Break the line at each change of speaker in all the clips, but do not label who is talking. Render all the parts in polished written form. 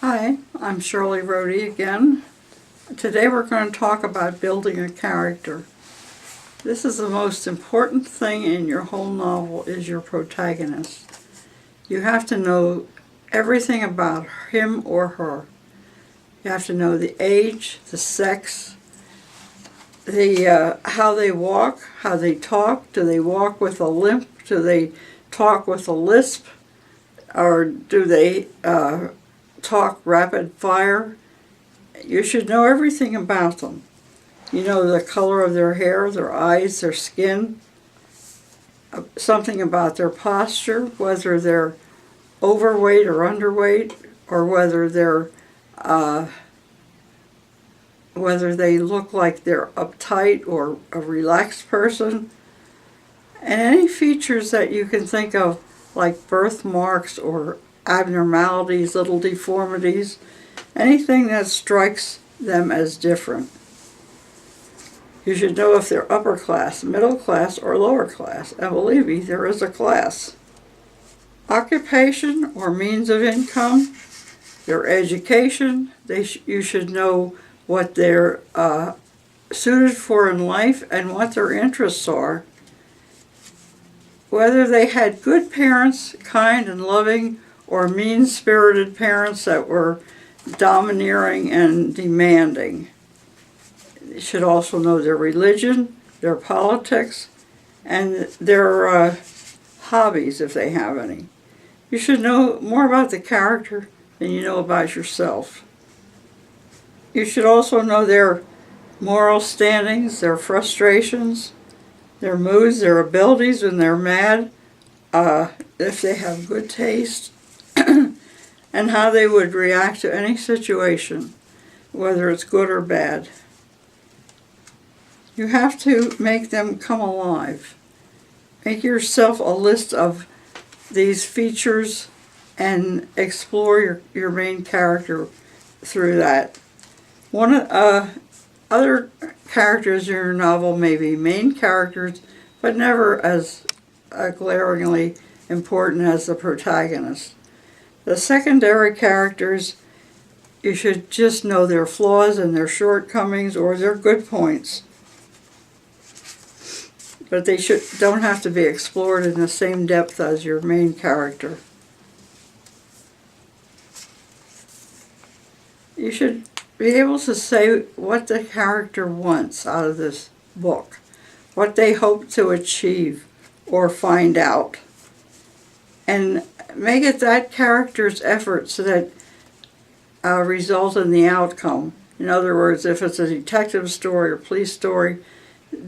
Hi, I'm Shirley Rohde again. Today we're going to talk about building a character. This is the most important thing in your whole novel, is your protagonist. You have to know everything about him or her. You have to know the age, the sex, how they walk, how they talk. Do they walk with a limp? Do they talk with a lisp? Or do they talk rapid fire? You should know everything about them. You know the color of their hair, their eyes, their skin, something about their posture, whether they're overweight or underweight, or whether they look like they're uptight or a relaxed person, and any features that you can think of, like birthmarks or abnormalities, little deformities, anything that strikes them as different. You should know if they're upper class, middle class, or lower class, and believe me, there is a class. Occupation or means of income, their education, you should know what they're suited for in life and what their interests are. Whether they had good parents, kind and loving, or mean-spirited parents that were domineering and demanding. You should also know their religion, their politics, and their hobbies, if they have any. You should know more about the character than you know about yourself. You should also know their moral standings, their frustrations, their moods, their abilities when they're mad, if they have good taste, and how they would react to any situation, whether it's good or bad. You have to make them come alive. Make yourself a list of these features and explore your main character through that. Other characters in your novel may be main characters, but never as glaringly important as the protagonist. The secondary characters, you should just know their flaws and their shortcomings or their good points. But they don't have to be explored in the same depth as your main character. You should be able to say what the character wants out of this book, what they hope to achieve or find out, and make it that character's efforts that result in the outcome. In other words, if it's a detective story or police story,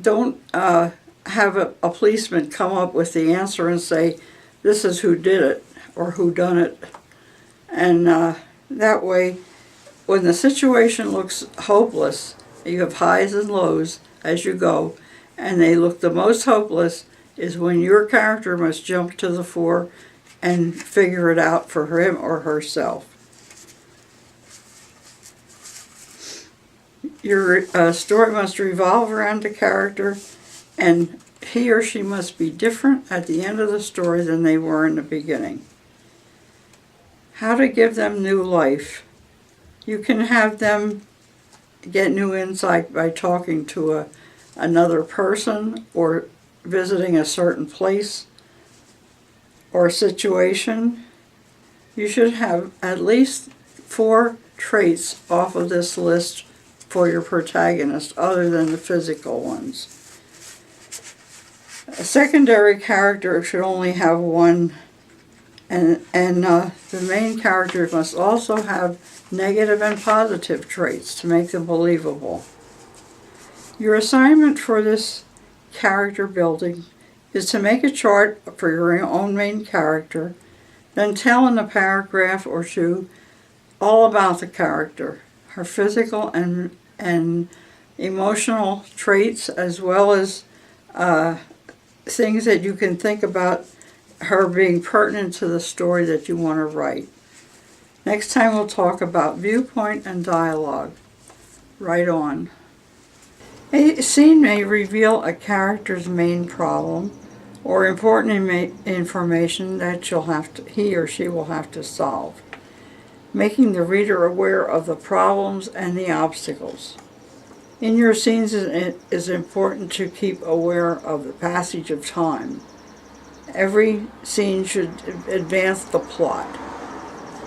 don't have a policeman come up with the answer and say, this is who did it or who done it. And that way, when the situation looks hopeless, you have highs and lows as you go, and they look the most hopeless is when your character must jump to the fore and figure it out for him or herself. Your story must revolve around the character, and he or she must be different at the end of the story than they were in the beginning. How to give them new life. You can have them get new insight by talking to another person or visiting a certain place or situation. You should have at least 4 traits off of this list for your protagonist other than the physical ones. A secondary character should only have 1, and the main character must also have negative and positive traits to make them believable. Your assignment for this character building is to make a chart for your own main character, then tell in a paragraph or 2 all about the character, her physical and emotional traits, as well as things that you can think about her being pertinent to the story that you want to write. Next time we'll talk about viewpoint and dialogue. Right on. A scene may reveal a character's main problem or important information that he or she will have to solve. making the reader aware of the problems and the obstacles. In your scenes, it is important to keep aware of the passage of time. Every scene should advance the plot.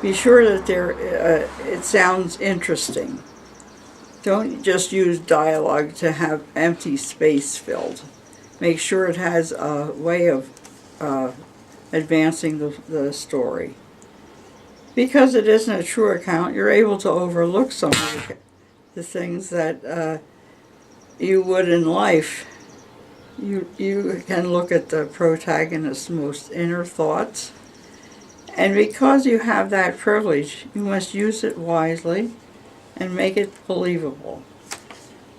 Be sure that it sounds interesting. Don't just use dialogue to have empty space filled. Make sure it has a way of advancing the story. Because it isn't a true account, you're able to overlook some of the things that you would in life. You can look at the protagonist's most inner thoughts. And because you have that privilege, you must use it wisely and make it believable.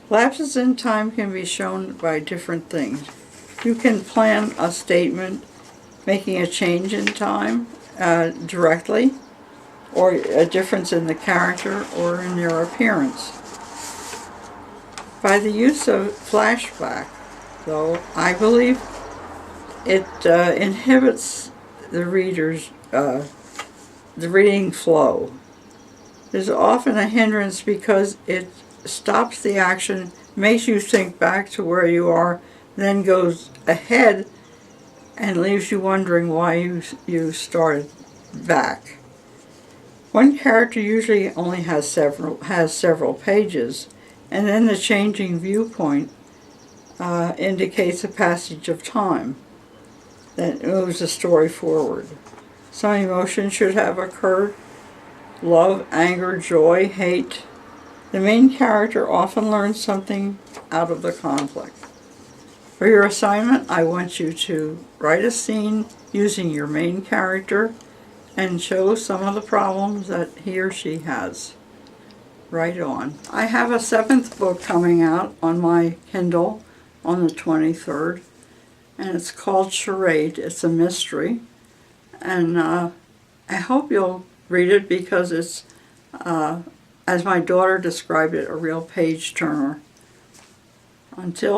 Lapses in time can be shown by different things. You can plan a statement making a change in time directly, or a difference in the character or in their appearance. By the use of flashback, though, I believe it inhibits the reader's the reading flow. There's often a hindrance because it stops the action, makes you think back to where you are, then goes ahead and leaves you wondering why you started back. One character usually only has several pages, and then the changing viewpoint indicates a passage of time that moves the story forward. Some emotion should have occurred: love, anger, joy, hate. The main character often learns something out of the conflict. For your assignment, I want you to write a scene using your main character and show some of the problems that he or she has. Write on. I have a 7th book coming out on my Kindle on the 23rd, and it's called Charade. It's a mystery, and I hope you'll read it because it's, as my daughter described it, a real page turner.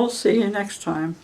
See you next time.